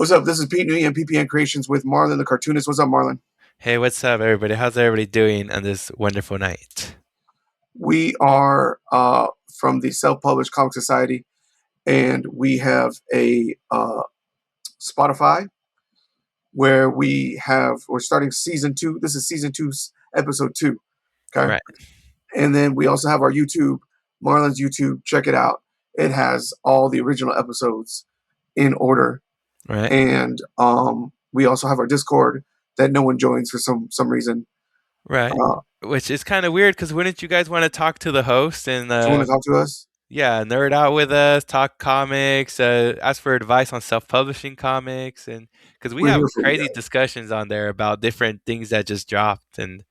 What's up? This is Pete Newey and PPN Creations with Marlon the cartoonist. What's up, Marlon? Hey, what's up, everybody? How's everybody doing on this wonderful night? We are from the Self Published Comic Society, and we have a Spotify where we're starting season 2. This is season 2, episode 2. Okay. Right, And then we also have our YouTube, Marlon's YouTube. Check it out. It has all the original episodes in order. right, And we also have our Discord that no one joins for some reason. right. Uh, Which is kind of weird because wouldn't you guys want to talk to the host and, do you want to talk to us? yeah, nerd out with us, talk comics, ask for advice on self-publishing comics, and because we We're have here for you crazy guys. discussions on there about different things that just dropped, and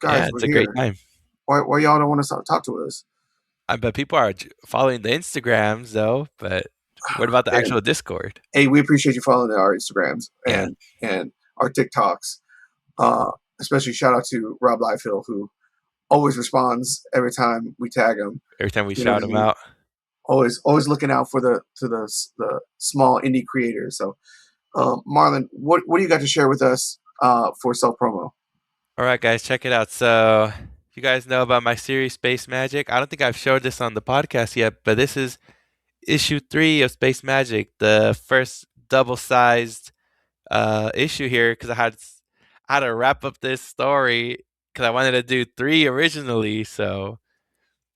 yeah, Guys, it's we're a great here. time. Why y'all don't want to talk to us? I bet people are following the Instagrams though, but what about the And actual Discord? hey, we appreciate you following our Instagrams Yeah, and our TikToks. Uh, Especially shout out to Rob Liefeld, who always responds every time we tag him. every time we You know what shout I them mean? out. Always looking out for the small indie creators. So, Marlon, what do you got to share with us for self promo? All right, guys, check it out. So, you guys know about my series Space Magic. I don't think I've showed this on the podcast yet, but this is issue 3 of Space Magic, the first double-sized issue here because I had to wrap up this story because I wanted to do 3 originally. So,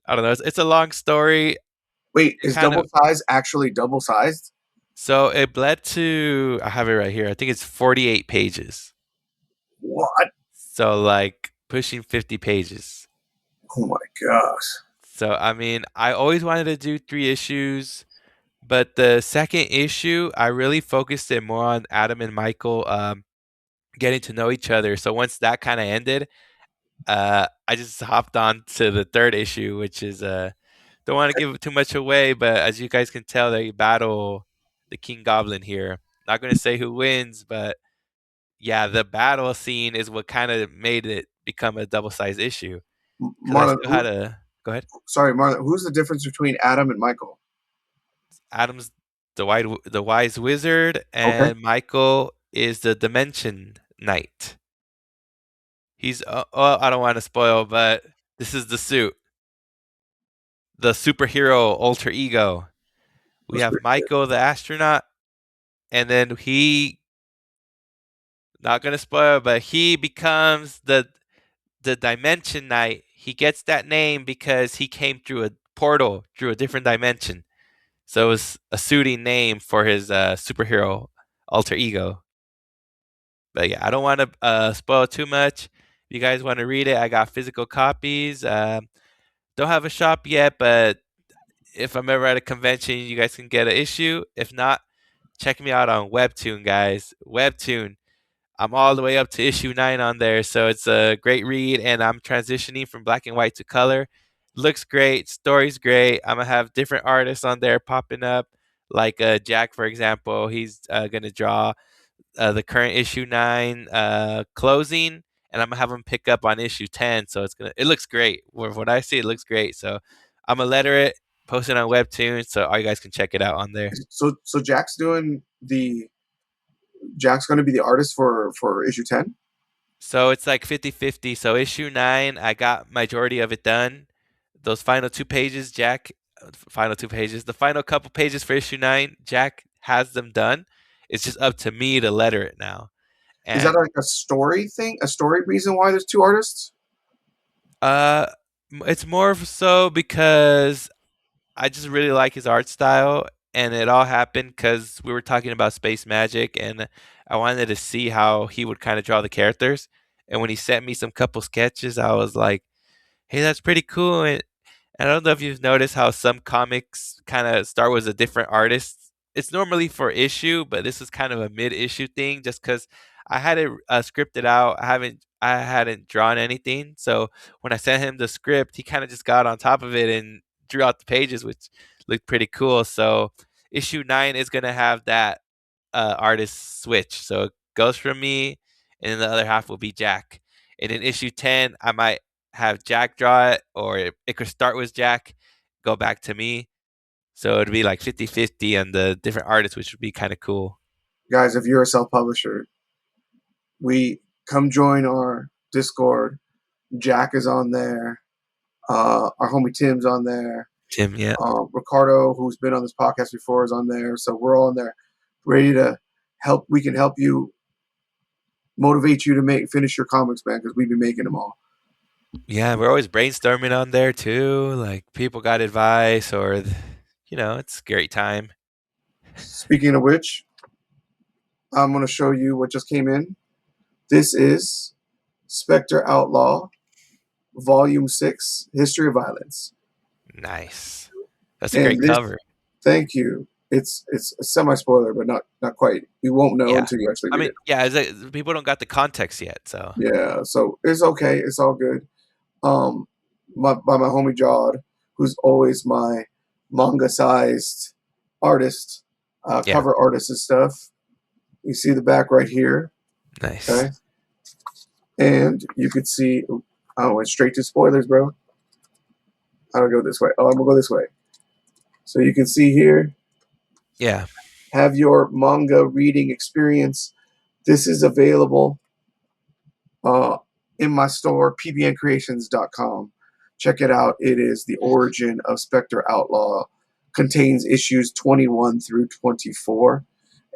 I don't know. It's a long story. Wait, It is kind double of size actually double sized? so it bled to I have it right here. I think it's 48 pages. What? So like pushing 50 pages. Oh my gosh. So I mean, I always wanted to do 3 issues. But the second issue, I really focused it more on Adam and Michael getting to know each other. So once that kind of ended, I just hopped on to the third issue, which is don't want to give too much away, but as you guys can tell, they battle the King Goblin here. Not going to say who wins, but yeah, the battle scene is what kind of made it become a double-sized issue. Because I Marlon, still had a go ahead. sorry, Marlon, who's the difference between Adam and Michael? Adam's the wise wizard, Okay. and Michael is the Dimension Knight. He's oh, I don't want to spoil, but this is the suit, the superhero alter ego. We That's have pretty good. Michael the astronaut, and then he not gonna spoil, but he becomes the Dimension Knight. He gets that name because he came through a portal through a different dimension. So it was a suiting name for his superhero alter ego. But yeah, I don't want to spoil too much. If you guys want to read it, I got physical copies. Don't have a shop yet, but if I'm ever at a convention, you guys can get an issue. If not, check me out on WEBTOON, guys. WEBTOON. I'm all the way up to issue 9 on there, so it's a great read, and I'm transitioning from black and white to color. Looks great, story's great. I'm gonna have different artists on there popping up, like Jack, for example. He's gonna draw the current issue 9 closing, and I'm gonna have him pick up on issue 10. So it looks great. With what I see, it looks great. So I'm gonna letter it, post it on Webtoon, so all you guys can check it out on there. So Jack's going to be the artist for issue 10. So it's like 50-50. So issue 9, I got majority of it done. Those final 2 pages, Jack, final 2 pages, the final couple pages for issue 9, Jack has them done. It's just up to me to letter it now. Is that And like a story thing? A story reason why there's two artists? uh, it's more so because I just really like his art style, and it all happened because we were talking about space magic, and I wanted to see how he would kind of draw the characters. And when he sent me some couple sketches, I was like, "Hey, that's pretty cool." And I don't know if you've noticed how some comics kind of start with a different artist. It's normally for issue, but this is kind of a mid-issue thing, just because I had it scripted out. I hadn't drawn anything, so when I sent him the script, he kind of just got on top of it and drew out the pages, which looked pretty cool. So issue 9 is gonna have that artist switch. So it goes from me, and then the other half will be Jack. And in issue 10, I might have Jack draw it, or it could start with Jack, go back to me. So it'd be like 50-50 on the different artists, which would be kind of cool. guys, if you're a self-publisher, we come join our Discord. Jack is on there. Our homie Tim's on there. Tim, yeah. Ricardo, who's been on this podcast before, is on there. So we're all on there, ready to help. We can help you, motivate you to finish your comics, man, because we've been making them all. Yeah, we're always brainstorming on there too. Like people got advice or it's a great time. Speaking of which, I'm going to show you what just came in. This is Spectre Outlaw, Volume 6, History of Violence. Nice. That's a And great this, cover. thank you. It's a semi-spoiler, but not quite. You won't know Yeah. until you actually I read mean, it. yeah, it's like people don't got the context yet, so. Yeah, so it's okay. It's all good. By my homie Jod, who's always my manga-sized artist, Yeah. cover artist and stuff. You see the back right here. Nice. Okay. And you could see, I went straight to spoilers, bro. I don't go this way. Oh, I'm gonna go this way. So you can see here, Yeah. have your manga reading experience. This is available in my store, pbncreations.com. Check it out. It is The Origin of Spectre Outlaw. Contains issues 21 through 24.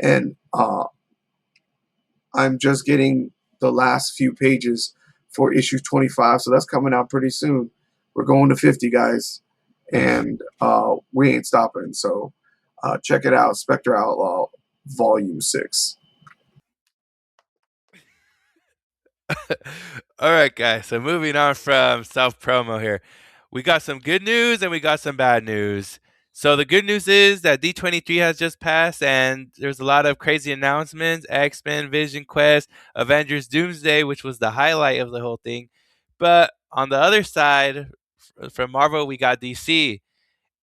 And I'm just getting the last few pages for issue 25. So that's coming out pretty soon. We're going to 50, guys. And we ain't stopping. So check it out. Spectre Outlaw, Volume 6. All right, guys. So moving on from self promo here, we got some good news and we got some bad news. So the good news is that D23 has just passed, and there's a lot of crazy announcements: X-Men, Vision Quest, Avengers Doomsday, which was the highlight of the whole thing. But on the other side, from Marvel, we got DC.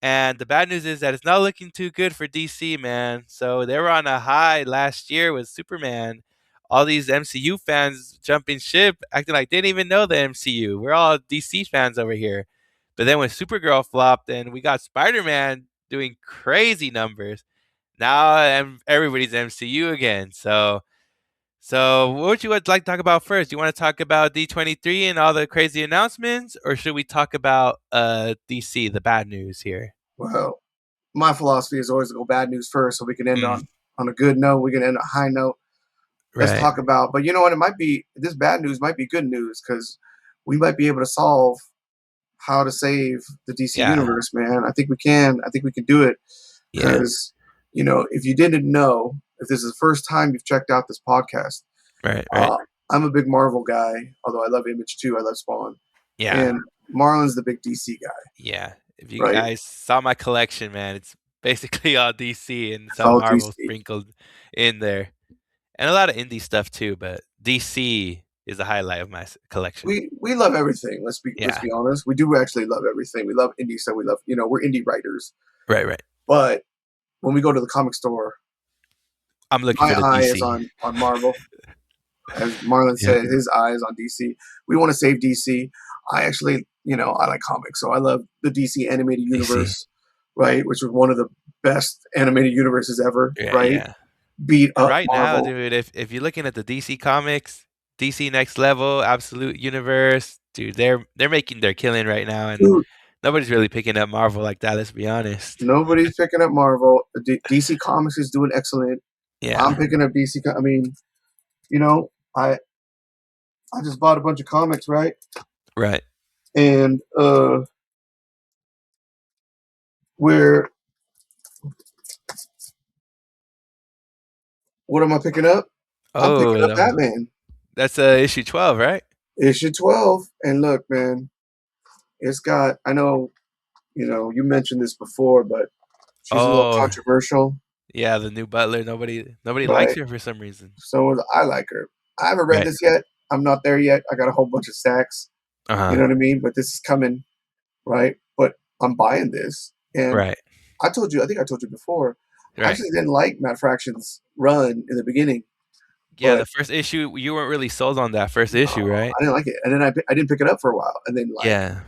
And the bad news is that it's not looking too good for DC, man. So they were on a high last year with Superman. All these MCU fans jumping ship, acting like they didn't even know the MCU. We're all DC fans over here. But then when Supergirl flopped and we got Spider Man doing crazy numbers, now everybody's MCU again. So what would you like to talk about first? You want to talk about D23 and all the crazy announcements, or should we talk about DC, the bad news here? Well, my philosophy is always to go bad news first so we can end Mm, on a good note. We can end on a high note. Let's right. talk about, but you know what? It might be, this bad news might be good news because we might be able to solve how to save the DC Yeah. universe, man. I think we can. I think we can do it Yeah. because, if you didn't know, if this is the first time you've checked out this podcast, Right. Right. I'm a big Marvel guy, although I love Image too. I love Spawn. Yeah. And Marlon's the big DC guy, Yeah. If you right? guys saw my collection, man, it's basically all DC and It's some all Marvel DC. sprinkled in there, and a lot of indie stuff too. But DC is the highlight of my collection. We love everything. Let's Yeah. be honest. We do actually love everything. We love indie stuff. We love, we're indie writers. Right. Right. But when we go to the comic store, I'm looking my for the eye is DC. on Marvel. As Marlon Yeah. said, his eye is on DC. We want to save DC. I actually, I like comics, so I love the DC animated DC. universe, right? Which was one of the best animated universes ever, Yeah. right? Yeah. Beat And up right now, Marvel. dude, if you're looking at the DC comics, DC Next Level, Absolute Universe, dude, they're making their killing right now, and Dude, nobody's really picking up Marvel like that. Let's be honest. nobody's picking up Marvel. DC Comics is doing excellent. I'm Yeah. picking up DC. I mean, you know, I I just bought a bunch of comics, right? Right. And where what am I picking up? I'm picking up Oh, Batman. that's issue 12, right? Issue 12. And look, man, it's got, I know, you mentioned this before, but she's a little Oh, controversial, yeah, the new Butler. Nobody likes right? her for some reason. So I like her. I haven't read Right. this yet. I'm not there yet. I got a whole bunch of stacks. Uh You know huh. what I mean? But this is coming, right? But I'm buying this. And Right. I think I told you before, I Right. actually didn't like Matt Fraction's run in the beginning, Yeah, but the first issue you weren't really sold on that first issue, right? I didn't like it. And then I didn't pick it up for a while. And then, like, Yeah.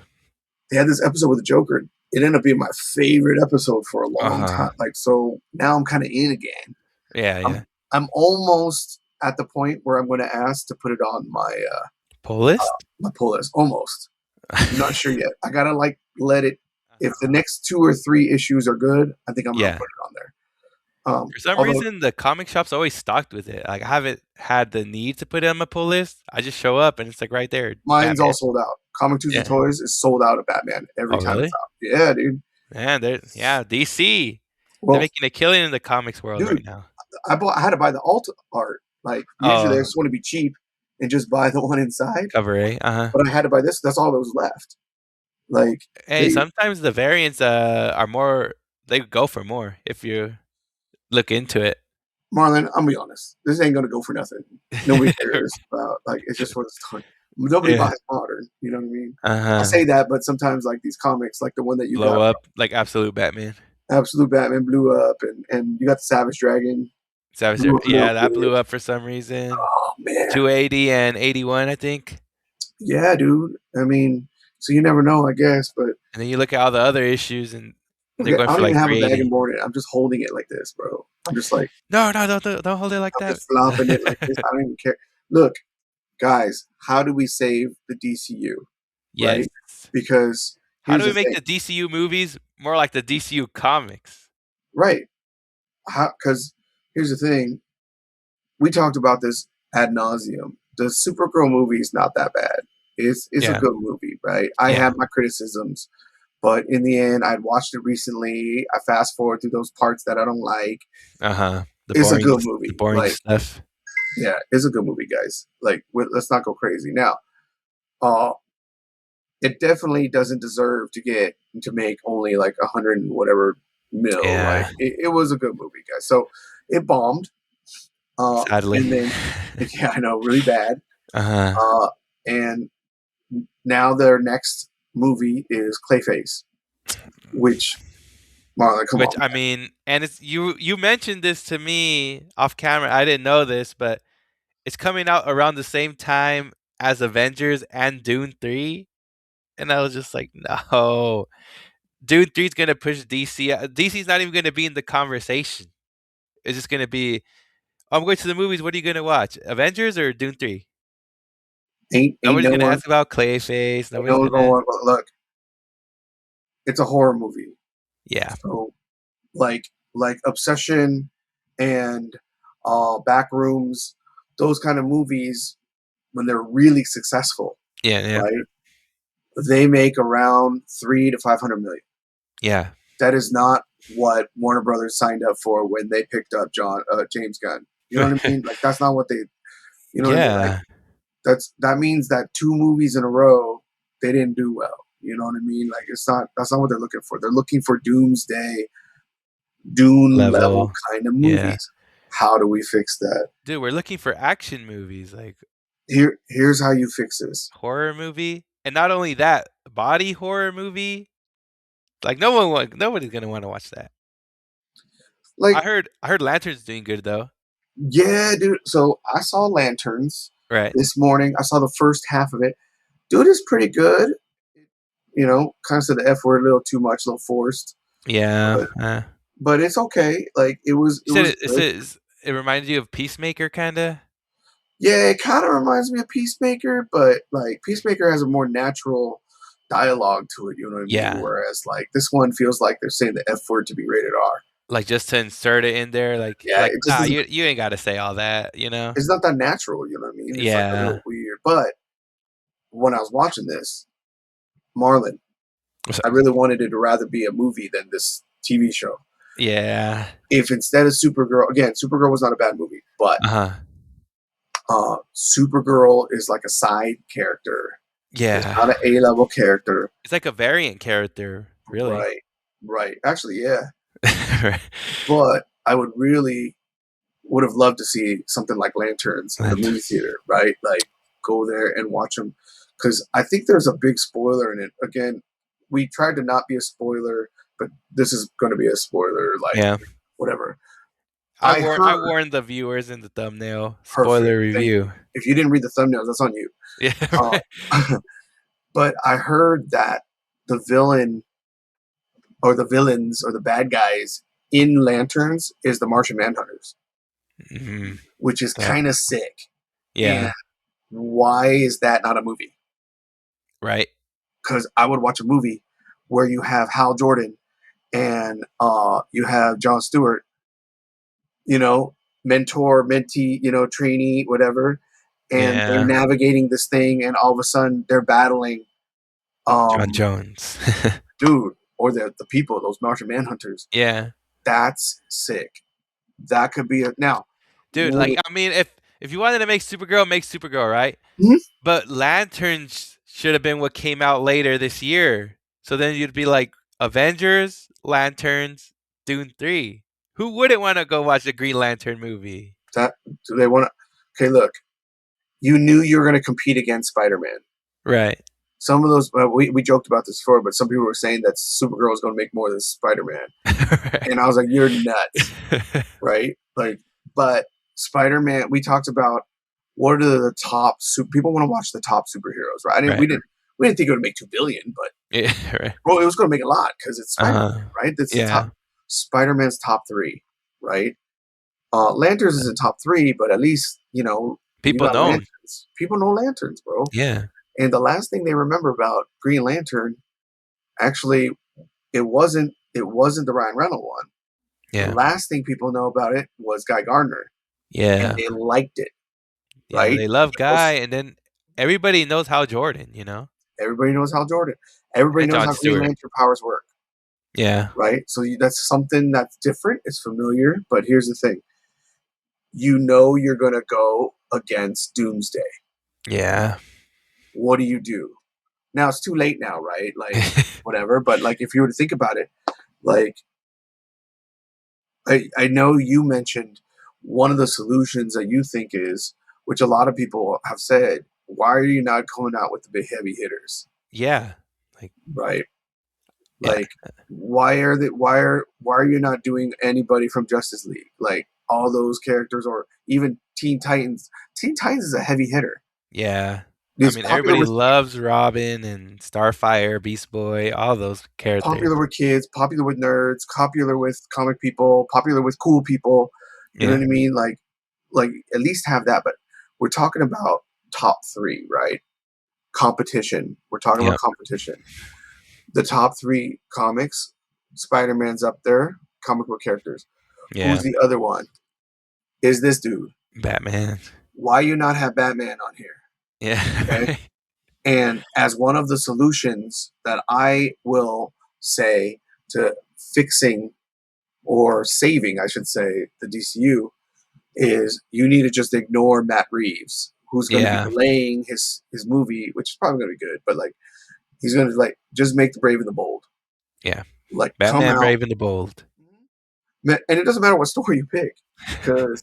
they had this episode with the Joker. It ended up being my favorite episode for a Uh long huh. time. Like, so now I'm kind of in again. Yeah. I'm Yeah. I'm almost at the point where I'm going to ask to put it on Pull list? my pull list. Almost. I'm not sure yet. I gotta like let it. If the Uh-huh. next 2 or 3 issues are good, I think I'm gonna Yeah. put it on there. For some Although reason, the comic shop's always stocked with it. Like I haven't had the need to put it on my pull list. I just show up and it's like right there, mine's all Batman. sold out. Comic Tuesday Yeah. Toys is sold out of Batman every Oh, time it's really? out. Yeah, dude. Man, yeah, DC. They're Well, making a killing in the comics world dude, right now. I had to buy the alt art. Like usually I Oh, just want to be cheap and just buy the one inside. cover A. Uh-huh. But I had to buy this. That's all that was left. Like Hey, they sometimes the variants are more. They go for more if you look into it. Marlon, I'm gonna be honest. This ain't gonna go for nothing. Nobody cares about like it's just for the story. Nobody Yeah. buys modern. You know what I mean? I Uh-huh. say that, but sometimes like these comics, like the one that you Blow got, up like absolute Batman. Absolute Batman blew up, and you got the Savage Dragon Savage. blew up a little Yeah, that bit. blew up for some reason. Oh man, 280 and 81, I think. yeah, dude. I mean, so you never know, I guess. But And then you look at all the other issues, and they're okay, going I for don't even like have a bag 380. and board it. I'm just holding it like this, bro. I'm just like No, no, don't hold it like I'm that. just flopping it like this. I don't even care. Look, guys, how do we save the DCU? Yes. Right? Because How here's do we the make thing. the DCU movies more like the DCU comics? Right. Because here's the thing. We talked about this ad nauseum. The Supergirl movie is not that bad. It's a Yeah, good movie, right? I yeah. have my criticisms, but in the end, I'd watched it recently. I fast forward through those parts that I don't like. Uh-huh. It's a good The movie. boring Like, stuff. yeah, it's a good movie, guys. Like, let's not go crazy. Now, uh, it definitely doesn't deserve to make only like 100 and whatever mil. Like, Yeah, it was a good movie, guys. So it bombed. sadly. And then, yeah, I know, really bad. Uh-huh. Uh, and now their next movie is Clayface, which Marlon, come Which on, I mean, and it's you mentioned this to me off camera. I didn't know this, but it's coming out around the same time as Avengers and Dune 3. And I was just like, no. Dune 3 is going to push DC. DC's not even going to be in the conversation. It's just going to be, "Oh, I'm going to the movies. What are you going to watch? Avengers or Dune 3?" ain't Nobody's no going to one, ask about Clayface. ain't Nobody's no one going to. going. But look, it's a horror movie, Yeah. so like Obsession and Backrooms, those kind of movies when they're really successful, Yeah. Yeah. right? They make around 300 to 500 million. Yeah. That is not what Warner Brothers signed up for when they picked up James Gunn. You know what I mean? Like that's not what they. You know what I mean? Like Yeah. that means that 2 movies in a row they didn't do well. You know what I mean? Like that's not what they're looking for. They're looking for Doomsday, Dune level Level. kind of Yeah. movies. How do we fix that? Dude, we're looking for action movies, like Here's how you fix this. horror movie. And not only that, body horror movie. Like nobody's gonna want to watch that. Like, I heard Lantern's doing good though. yeah, dude. So I saw Lanterns Right. this morning. I saw the first half of it. Dude is pretty good. You know, kind of said the F word a little too much, a little forced, Yeah. but but it's okay. Like it You said was good. it reminds you of Peacemaker kinda? Yeah, it kind of reminds me of Peacemaker, but like Peacemaker has a more natural dialogue to it. You know what I mean? Yeah. Whereas like this one feels like they're saying the F word to be rated R. Like just to insert it in there, Yeah, it just nah, doesn't. you ain't gotta say all that, you know? It's not that natural. You know what I mean? It's like a Yeah. little weird. But when I was watching this, Marlon, What's I up? really wanted it to rather be a movie than this TV show. Yeah. If instead of Supergirl, again, Supergirl was not a bad movie, but Uh-huh. Supergirl is like a side character. It's Yeah. not an A level character. It's like a variant character, really. Right. Right. Actually, yeah. Right. But I would have loved to see something like Lanterns in the movie Lanterns. theater, right? Like go there and watch them because I think there's a big spoiler in it. Again, we tried to not be a spoiler, but this is going to be a spoiler. Like Yeah. whatever. I I heard warned the viewers in the thumbnail. perfect. Spoiler Thank you. review. If you didn't read the thumbnails, that's on you. Yeah, right. But I heard that the villain or the villains or the bad guys in Lanterns is the Martian Manhunters. Mhm. which is Yeah. kind of sick. And Yeah. why is that not a movie? Right. Because I would watch a movie where you have Hal Jordan and you have Jon Stewart, you know, mentor, mentee, trainee, whatever, and they're Yeah. navigating this thing, and all of a sudden they're battling, John um, Jones. dude, or the people, those Martian Manhunters. Yeah. That's sick. That could be a now. Dude, like I mean if you wanted to make Supergirl, right? Mhm. But Lanterns should have been what came out later this year. So then you'd be like Avengers, Lanterns, Dune 3. Who wouldn't want to go watch the Green Lantern movie? That do they want to? Okay, look, you knew you were going to compete against Spider-Man. Right. Some of those we joked about this before, but some people were saying that Supergirl is going to make more than Spider-Man, Right. and I was like, you're nuts, right? Like, but Spider-Man, we talked about what are the top people want to watch the top superheroes, right? Right. We didn't think it would make 2 billion, but Yeah, right. bro, it was going to make a lot because it's Spider-Man, Uh-huh. right? That's the top. Yeah. Spider-Man's top three, right? Lanterns isn't top three, but at least you People got know 'em. lanterns. People know lanterns, bro. Yeah. And the last thing they remember about Green Lantern, actually, it wasn't the Ryan Reynolds one. The Yeah. last thing people know about it was Guy Gardner, and Yeah. they liked it, Yeah, right? they love It was- Guy and then everybody knows Hal Jordan, you know? Everybody knows Hal Jordan. Everybody And knows John how Green Stewart. Lantern powers work, Yeah. right? So that's something that's different. It's familiar, but here's the thing: you're going to go against Doomsday. Yeah. What do you do? Now it's too late now, right? Like whatever. But like if you were to think about it, like I know you mentioned one of the solutions that you think is, which a lot of people have said, why are you not coming out with the big heavy hitters? Yeah. Like Right? yeah. Like why are you not doing anybody from Justice League? Like all those characters or even Teen Titans. Teen Titans is a heavy hitter. Yeah. I It's mean, everybody with loves Robin and Starfire, Beast Boy, all those characters. popular with kids, popular with nerds, popular with comic people, popular with cool people. You know Yeah. what I mean? Like at least have that. But we're talking about top three, right? Competition. We're talking about Yep. competition. The top three comics, Spider Man's up there, comic book characters. Who's Yeah. the other one? Is this dude? Batman. Why you not have Batman on here? Yeah. Okay. Right. And as one of the solutions that I will say to fixing or saving, I should say, the DCU is you need to just ignore Matt Reeves, who's going to be Yeah. delaying his movie, which is probably going to be good, but like he's going to like just make the Brave and the Bold, Yeah. like come Batman out, Brave and the Bold. and it doesn't matter what story you pick because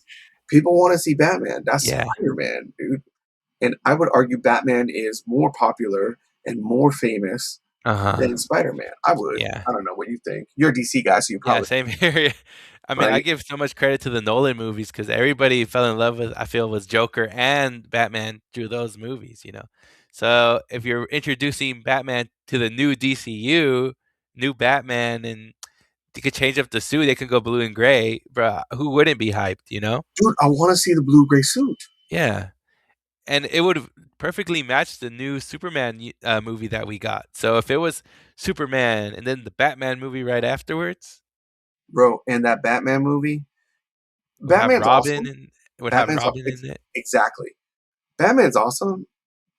people want to see Batman. That's Yeah. Spider Man, dude. And I would argue Batman is more popular and more famous Uh-huh. than Spider Man. I would. Yeah. I don't know what you think. You're a DC guy, so you Yeah, probably same here. I mean, I right. give so much credit to the Nolan movies because everybody fell in love with, I feel, was Joker and Batman through those movies, you know. So if you're introducing Batman to the new DCU, new Batman, and you could change up the suit, they can go blue and gray, bruh, who wouldn't be hyped, you know? Dude, I want to see the blue gray suit. Yeah. And it would have perfectly matched the new Superman movie that we got. So if it was Superman and then the Batman movie right afterwards, Bro, and that Batman movie, would have Batman's Robin awesome. and would have Batman's Robin in it. exactly. Batman's awesome,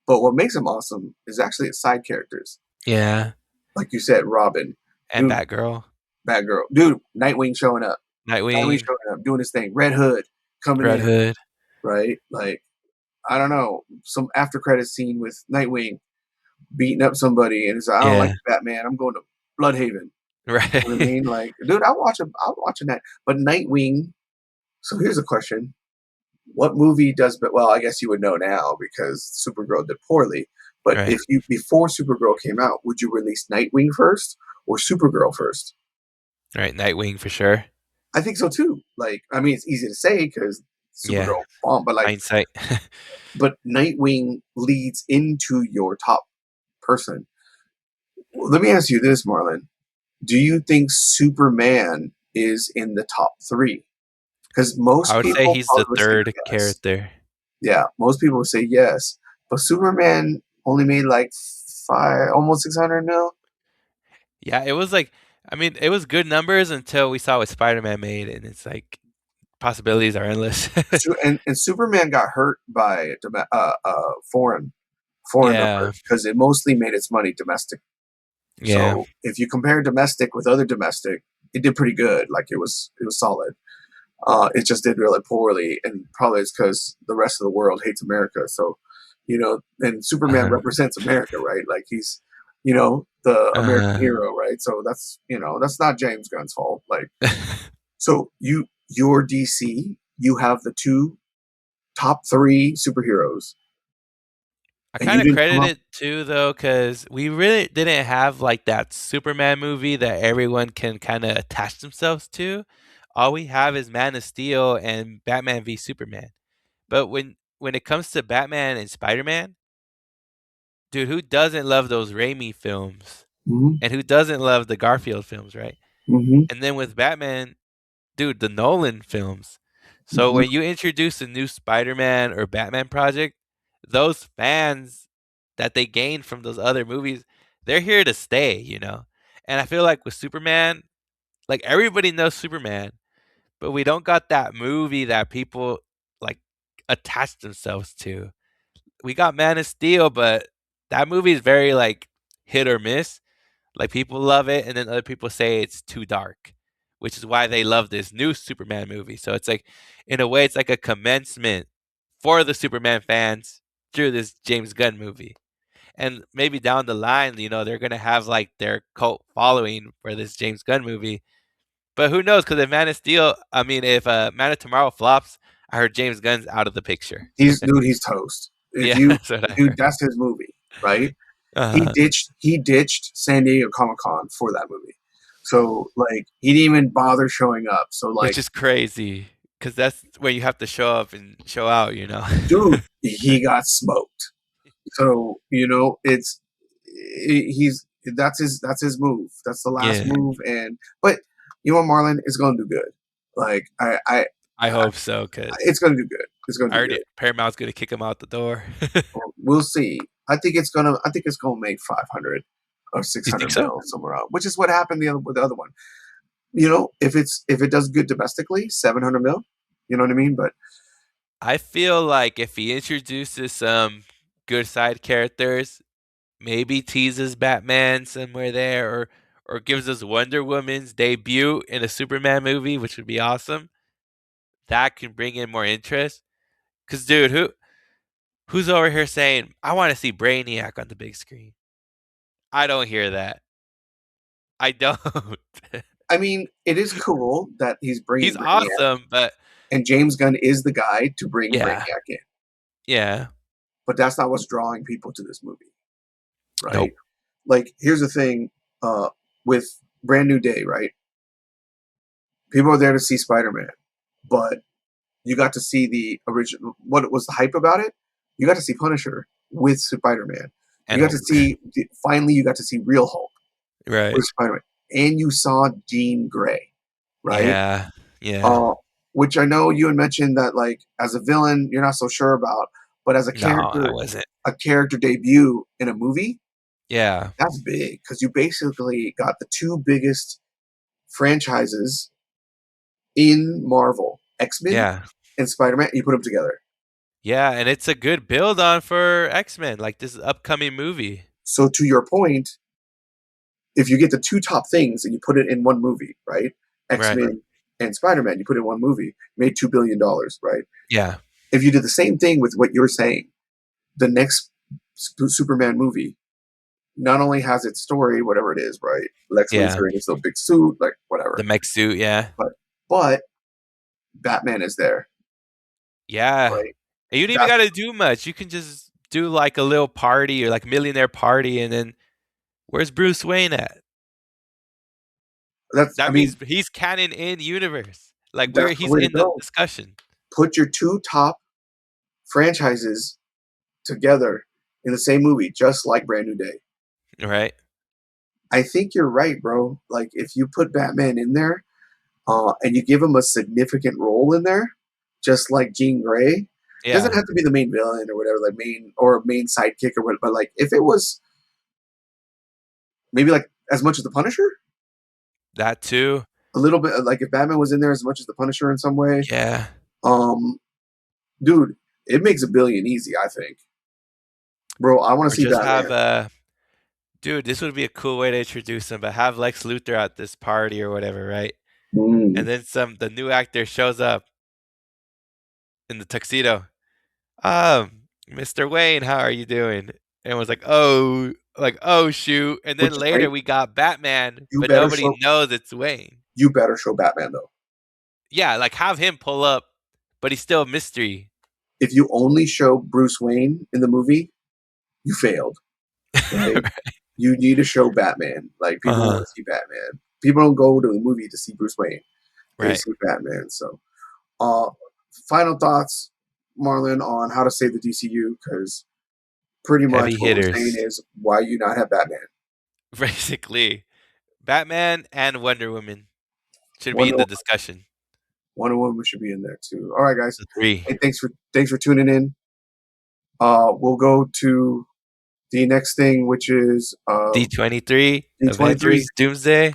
but what makes him awesome is actually his side characters. Yeah, Like you said, Robin, and dude, Batgirl, Batgirl, dude, Nightwing showing up, Nightwing Nightwing, showing up, doing his thing, Red Hood coming Red in, Hood. right? Like I don't know, some after credit scene with Nightwing beating up somebody, and it's like, I don't like Yeah, Batman. I'm going to Bloodhaven. You know what I right. mean? Like, dude, I'm watching that. But Nightwing. So here's a question: what movie does? But well, I guess you would know now because Supergirl did poorly. But Right, if you before Supergirl came out, would you release Nightwing first or Supergirl first? right. Nightwing for sure. I think so too. Like, I mean, it's easy to say because Yeah, Supergirl bomb, but like, hindsight. but Nightwing leads into your top person. Well, let me ask you this, Marlon. Do you think Superman is in the top three? because I most would say people he's the probably would say third yes. character. Yeah, most people would say yes, but Superman only made like five, almost 600 mil. Yeah, it was like, I mean, it was good numbers until we saw what Spider-Man made, and it's like possibilities are endless. And Superman got hurt by foreign Yeah, numbers because it mostly made its money domestic. yeah. So if you compare domestic with other domestic, it did pretty good. Like it was solid. It just did really poorly, and probably it's because the rest of the world hates America. So, and Superman Uh-huh. represents America, right? Like he's, the American Uh-huh. hero, right? So that's not James Gunn's fault. Like, so your DC, you have the two top three superheroes, I and you kind of didn't come credit up. it too, though, because we really didn't have like that Superman movie that everyone can kind of attach themselves to. All we have is Man of Steel and Batman v Superman. But when it comes to Batman and Spider-Man, dude, who doesn't love those Raimi films? Hmm. And who doesn't love the Garfield films, right? Hmm. And then with Batman, dude, the Nolan films. So Hmm. when you introduce a new Spider-Man or Batman project, those fans that they gain from those other movies, they're here to stay. And I feel like with Superman, like everybody knows Superman, but we don't got that movie that people like attach themselves to. We got Man of Steel, but that movie is very like hit or miss. Like people love it, and then other people say it's too dark, which is why they love this new Superman movie. So it's like, in a way, it's like a commencement for the Superman fans through this James Gunn movie. And maybe down the line, they're gonna have like their cult following for this James Gunn movie. But who knows? Because if Man of Steel, I mean, if Man of Tomorrow flops, I heard James Gunn's out of the picture. He's toast. If Yeah, you, that's what I dude, heard. that's his movie, right? He Uh, ditched he ditched San Diego Comic Con for that movie. So like he didn't even bother showing up. So which like, is crazy, because that's where you have to show up and show out. dude, he got smoked. So it's he's that's his move. That's the last Yeah, move. And but Marlon is going to do good. Like I hope so, because it's going to do good. It's going I to do heard good. it. Paramount's gonna kick him out the door. We'll see. I think it's gonna make 500 or You think 600 so? mil somewhere out, which is what happened with the other one. If it does good domestically, 700 mil. You know what I mean? But I feel like if he introduces some good side characters, maybe teases Batman somewhere there, or gives us Wonder Woman's debut in a Superman movie, which would be awesome. That can bring in more interest. Cause dude, who's over here saying I want to see Brainiac on the big screen? I don't hear that. I don't. I mean, it is cool that he's He's bringing Brainiac, awesome, but and James Gunn is the guy to bring yeah, Brainiac in. yeah. But that's not what's drawing people to this movie, right? Nope. Like, here's the thing, with Brand New Day, right? People are there to see Spider-Man, but you got to see the original. What was the hype about it? You got to see Punisher with Spider-Man. And You got to Hulk. see finally. You got to see real Hulk Right. with Spider-Man, and you saw Jean Grey, right? Yeah. Yeah. Uh, which I know you had mentioned that, like, as a villain, you're not so sure about, but as No, I wasn't. a character debut in a movie, Yeah. that's big because you basically got the two biggest franchises in Marvel, X-Men Yeah. and Spider-Man. You put them together. Yeah, and it's a good build on for X-Men, like this upcoming movie. So to your point, if you get the two top things and you put it in one movie, right? Right. X-Men and Spider-Man, you put it in one movie, made $2 billion, right? Yeah. If you did the same thing with what you're saying, the next Superman movie not only has its story, whatever it is, right? Lex Yeah. Luthor in his little big suit, like The whatever, mech suit, yeah. but Batman is there, Yeah. right? And you don't even That's gotta do much. You can just do like a little party or like millionaire party, and then where's Bruce Wayne at? that's. I That means mean, he's canon in universe. Like where that's the he's way to in the go. discussion. Put your two top franchises together in the same movie, just like Brand New Day. Right? I think you're right, bro. Like if you put Batman in there, and you give him a significant role in there, just like Jean Grey. Doesn't Yeah, have to be the main villain or whatever, like main sidekick or whatever. But like if it was maybe like as much as the Punisher, that too. a little bit like if Batman was in there as much as the Punisher in some way, Yeah, um, dude, it makes a billion easy. I think, bro. I want to or see just have Batman. dude, this would be a cool way to introduce him, but have Lex Luthor at this party or whatever, right? And Mm. then the new actor shows up in the tuxedo. Mr. Wayne, how are you doing? And was like, oh shoot. And then Which is later great. we got Batman, You but better nobody show. knows it's Wayne. You better show Batman though. Yeah, like have him pull up, but he's still a mystery. If you only show Bruce Wayne in the movie, you failed. Right? You need to show Batman. Like people Uh-huh. want to see Batman. People don't go to the movie to see Bruce Wayne. They Right. see Batman. So, uh, final thoughts, Marlon, on how to save the DCU because pretty much Heavy what we're saying hitters. is why you not have Batman. Basically. Batman and Wonder Woman should be in Wonder the discussion. Wonder Woman should be in there too. All right, guys. The three. Hey, thanks for tuning in. We'll go to the next thing, which is D23, D23. Avengers Doomsday.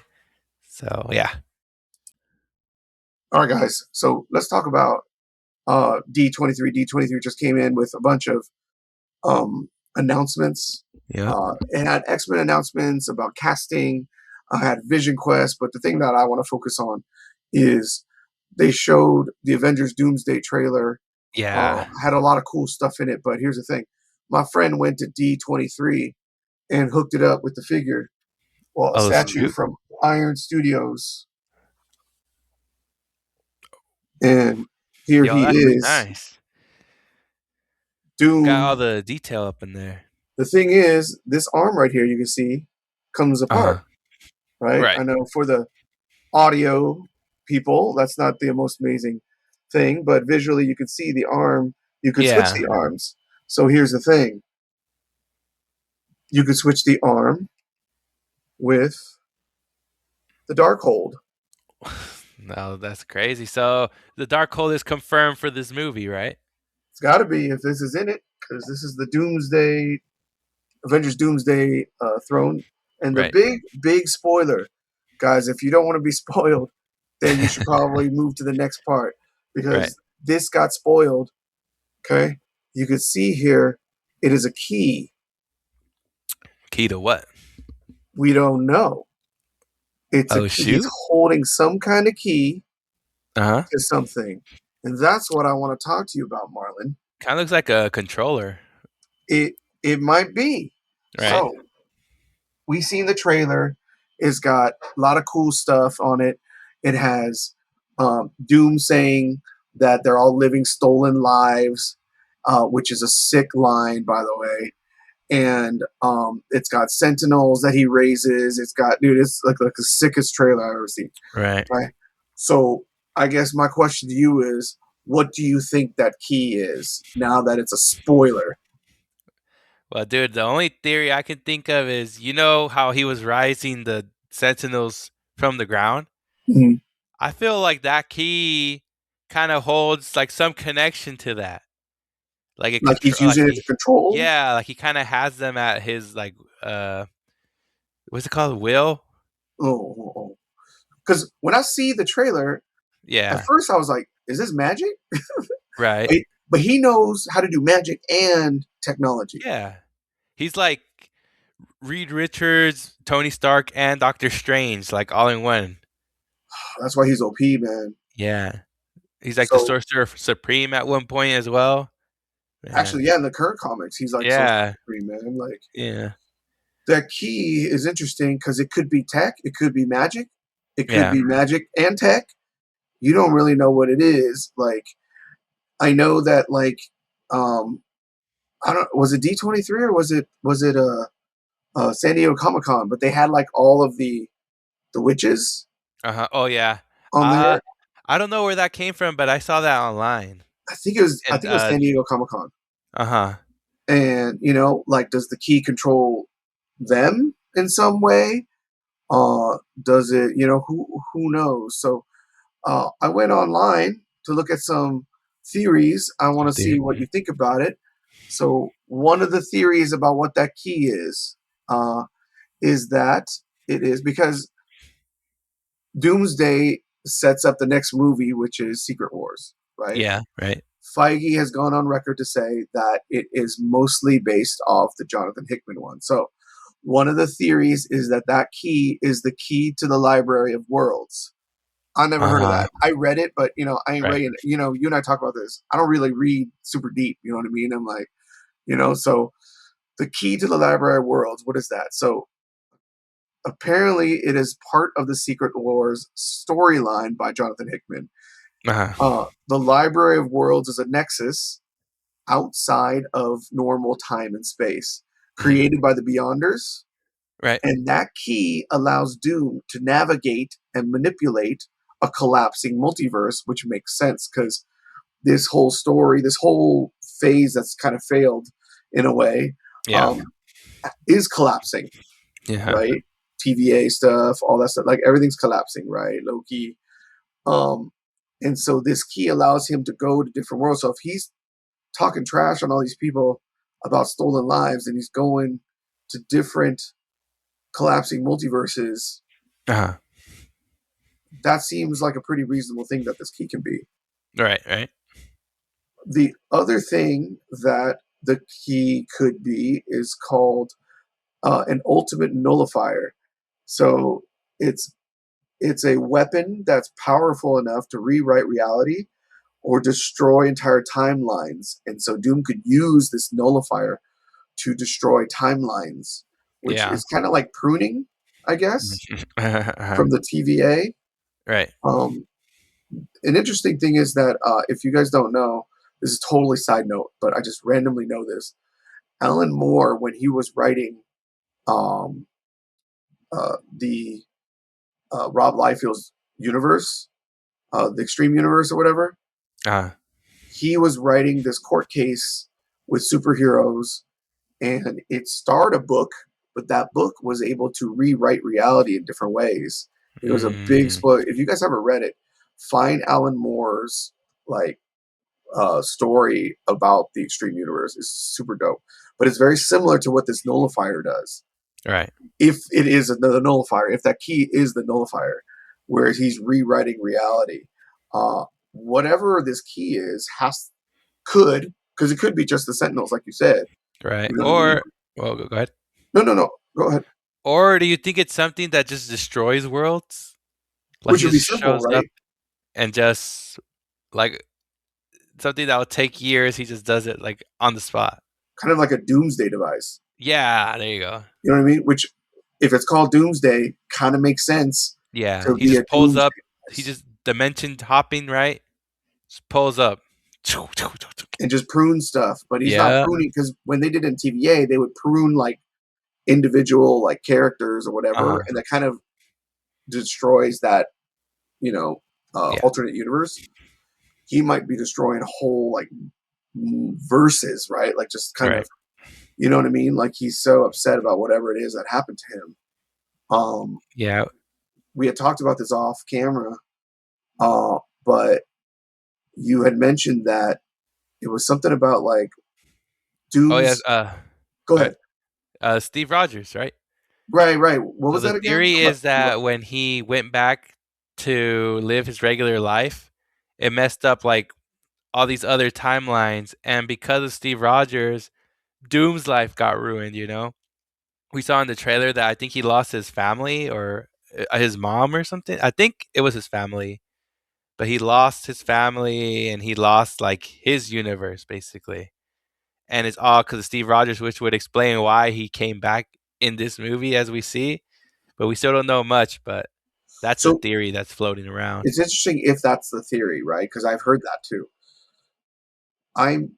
So yeah. All right, guys. So let's talk about D23. D23 just came in with a bunch of announcements. Yep. It had X-Men announcements about casting. I had Vision Quest, but the thing that I want to focus on is they showed the Avengers Doomsday trailer. Yeah. Had a lot of cool stuff in it, but here's the thing: my friend went to D23 and hooked it up with the figure, well, a Oh statue shoot. from Iron Studios, and here Yo, he that looks is, nice. Got all Doom. the detail up in there. The thing is, this arm right here, you can see, comes Uh-huh. apart, right? Right. I know for the audio people, that's not the most amazing thing, but visually you can see the arm. You could switch Yeah. the arms. So here's the thing: you could switch the arm with the Darkhold. No, that's crazy. So the Darkhold is confirmed for this movie, right? It's got to be if this is in it, because this is the Doomsday Avengers Doomsday throne. And the Right. big spoiler, guys, if you don't want to be spoiled, then you should probably move to the next part Right. because this got spoiled. Okay. You can see here, it is a key. Key to what? We don't know. It's a Oh key. He's shoot. holding some kind of key Uh-huh. to something. And that's what I want to talk to you about, Marlon. Kind of looks like a controller. It might be. Right. So we seen the trailer. It's got a lot of cool stuff on it. It has Doom saying that they're all living stolen lives, which is a sick line, by the way. And it's got Sentinels that he raises. It's got, dude, it's like the sickest trailer I've ever seen. Right. Right. So I guess my question to you is, what do you think that key is now that it's a spoiler? Well, dude, the only theory I can think of is how he was rising the Sentinels from the ground? Mhm. I feel like that key kind of holds like some connection to that. Like it Like he's control like using it to he control? yeah, like he kind of has them at his like what's it called? Will? Oh. Because when I see the trailer, at Yeah. first I was like, is this magic? Right. But he knows how to do magic and technology. Yeah. He's like Reed Richards, Tony Stark, and Doctor Strange, like all in one. That's why he's OP, man. Yeah. He's like the So Sorcerer Supreme at one point as well. Man. actually, yeah, in the current comics, he's like so Yeah. free, man. Like Yeah. that key is interesting because it could be tech, it could be magic, it could Yeah. be magic and tech. You don't really know what it is. Like I know that um I don't was it D23 or was it San Diego Comic Con, but they had like all of the witches Uh-huh. Oh yeah. on Uh there. I don't know where that came from, but I saw that online. I And think it was San Diego Comic Con. uh-huh. And like does the key control them in some way? Does it, who knows? So I went online to look at some theories. I want Some to see theory. what you think about it. So one of the theories about what that key uh, is that it is because Doomsday sets up the next movie, which is Secret Wars, right? Yeah, right. Feige has gone on record to say that it is mostly based off the Jonathan Hickman one. So one of the theories is that that key is the key to the Library of Worlds. I never heard of Uh-huh. that. I read it, but I ain't Right. reading. You and I talk about this. I don't really read super deep. You know what I mean? I'm like, so the key to the Library of Worlds. What is that? So apparently, it is part of the Secret Wars storyline by Jonathan Hickman. Uh-huh. The Library of Worlds is a nexus outside of normal time and space, Mhm. created by the Beyonders, Right. and that key allows Doom to navigate and manipulate a collapsing multiverse, which makes sense because this whole story, this whole phase that's kind of failed in a way, Yeah. um, is collapsing, Yeah. right? TVA stuff, all that stuff, like everything's collapsing, right? Loki. Um, and so this key allows him to go to different worlds. So if he's talking trash on all these people about stolen lives and he's going to different collapsing multiverses, Uh-huh. that seems like a pretty reasonable thing that this key can be. Right, right. The other thing that the key could be is called an ultimate nullifier. So it's it's a weapon that's powerful enough to rewrite reality or destroy entire timelines. And so Doom could use this nullifier to destroy timelines, which Yeah. is kind of like pruning, I guess, Uh-huh. from the TVA. Right. Um, an interesting thing is that if you guys don't know, this is totally side note, but I just randomly know this. Alan Moore, when he was writing um, the Rob Liefeld's universe, the Extreme Universe or whatever, Uh-huh. he was writing this court case with superheroes, and it starred a book, but that book was able to rewrite reality in different ways. It was a big Mm, spoiler. If you guys haven't read it, find Alan Moore's like story about the Extreme Universe. It's super dope, but it's very similar to what this nullifier does. right. If it is the nullifier, if that key is the nullifier, where he's rewriting reality, uh, whatever this key is could because it could be just the Sentinels, like you said. Right. You know what I mean? Or well, go ahead. No, no, no. Go ahead. Or do you think it's something that just destroys worlds? Like Which he would be just simple, shows up right? and just like something that would take years, he just does it like on the spot. Kind of like a doomsday device. Yeah, there you go. You know what I mean? Which, if it's called doomsday, kind of makes sense Yeah, to he be a just pulls doomsday up. He device just dimension hopping, right? Just pulls up. and just prune stuff. But he's not Yeah. pruning because when they did it in TVA, they would prune like individual like characters or whatever, Uh-huh. and that kind of destroys that you know Yeah. alternate universe. He might be destroying whole like verses, right? Like just kind Right. of, you know what I mean? Like he's so upset about whatever it is that happened to him. Um, Yeah. we had talked about this off camera, but you had mentioned that it was something about like Oh yeah. Doom's. Go Go ahead. ahead. Steve Rogers, right? Right, right. What So was the that again? theory is that when he went back to live his regular life, it messed up like all these other timelines, and because of Steve Rogers, Doom's life got ruined. We saw in the trailer that I think he lost his family or his mom or something. I think it was his family, but he lost his family and he lost like his universe basically. And it's all because of Steve Rogers, which would explain why he came back in this movie as we see. But we still don't know much. But that's a So theory that's floating around. it's interesting if that's the theory, right? Because I've heard that too. I'm.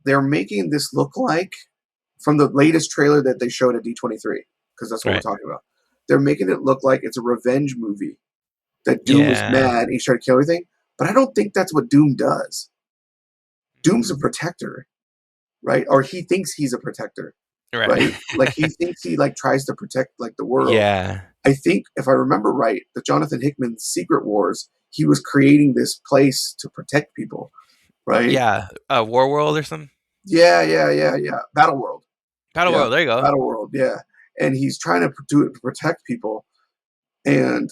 They're making this look like from the latest trailer that they showed at D23, because that's what we're Right. talking about. They're making it look like it's a revenge movie that Doom is Yeah. mad and he's trying to kill everything. But I don't think that's what Doom does. Doom's a protector, right? Or he thinks he's a protector, Right. right? Like he thinks he like tries to protect like the world. Yeah. I think if I remember right, the Jonathan Hickman Secret Wars, he was creating this place to protect people, right? Yeah, War World or something. Yeah. Battle World. Battle Yeah, World. There you go. Battle World. Yeah, and he's trying to do it to protect people, and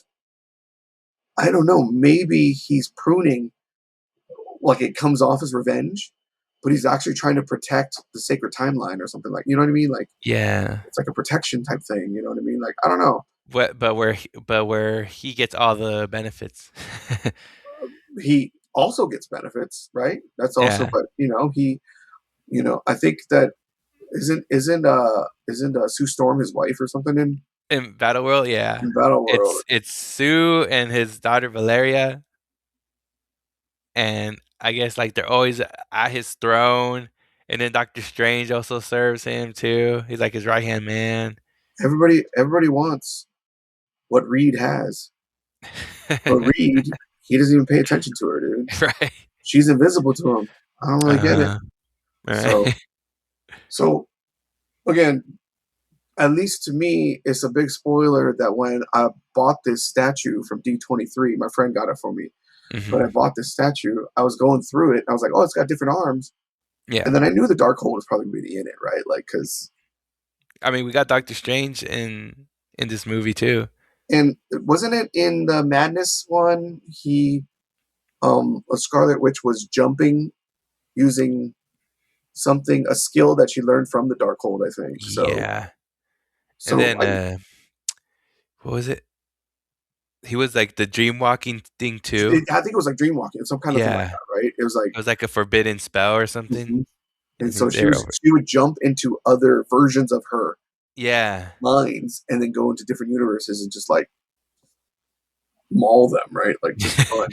I don't know. Maybe he's pruning, like it comes off as revenge, but he's actually trying to protect the sacred timeline or something like. You know what I mean? Like Yeah. it's like a protection type thing. You know what I mean? Like I don't know. But where he gets all the benefits. He also gets benefits, right? That's also, Yeah. but I think that isn't Sue Storm his wife or something In Battle World, yeah. in Battle World? It's Sue and his daughter Valeria, and I guess like they're always at his throne, and then Doctor Strange also serves him too. He's like his right hand man. Everybody wants what Reed has, but Reed, he doesn't even pay attention to her, dude. Right. She's invisible to him. I don't really get it. Uh, So, right. so again, at least to me, it's a big spoiler that when I bought this statue from D23, my friend got it for me. But I Hmm. bought this statue, I was going through it. I was like, oh, it's got different arms. Yeah. And then I knew the Darkhold was probably going to be in it, right? Like, because, I mean, we got Doctor Strange in this movie too. and wasn't it in the Madness one? A Scarlet Witch was jumping using a skill that she learned from the Darkhold, I think. So, Yeah. And so then what was it? He was like the dream walking thing too. I think it was like dreamwalking, some kind of thing like Yeah. that, right? It was like, It was like a forbidden spell or something. mhm. And And so then they're over. she would jump into other versions of her Yeah. minds and then go into different universes and just like maul them, right? Like just fun.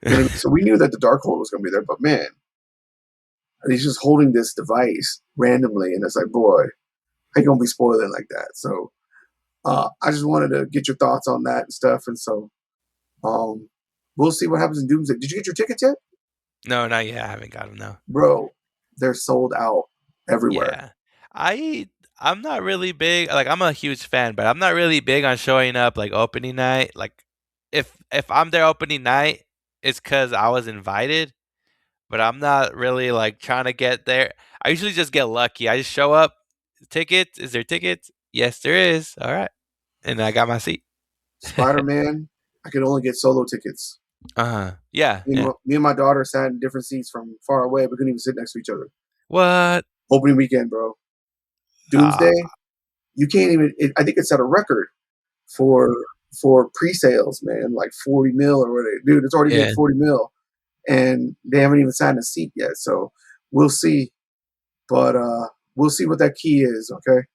You know what I mean? So we knew that the Darkhold was going to be there, but man, he's just holding this device randomly, and it's like, boy, how you gonna be spoiling like that? So I just wanted to get your thoughts on that and stuff, and so um, we'll see what happens in Doomsday. Did you get your tickets yet, No, not yet. I haven't got them though. bro? They're sold out everywhere. Yeah. I I'm not really big, like I'm a huge fan, but I'm not really big on showing up like opening night. Like if I'm there opening night, it's cuz I was invited, but I'm not really like trying to get there. I usually just get lucky. I just show up, tickets, is there tickets? Yes, there is. All right. And I got my seat. Spider Man, I could only get solo tickets. Uh-huh. Yeah, yeah. Me and my daughter sat in different seats from far away, but couldn't even sit next to each other. What? Opening weekend, bro. Ah, Doomsday, you can't even. I think it set a record for pre-sales, man, like 40 mil or whatever. Dude, it's already made yeah. 40 mil, and they haven't even signed a seat yet. So we'll see, but we'll see what that key is. Okay.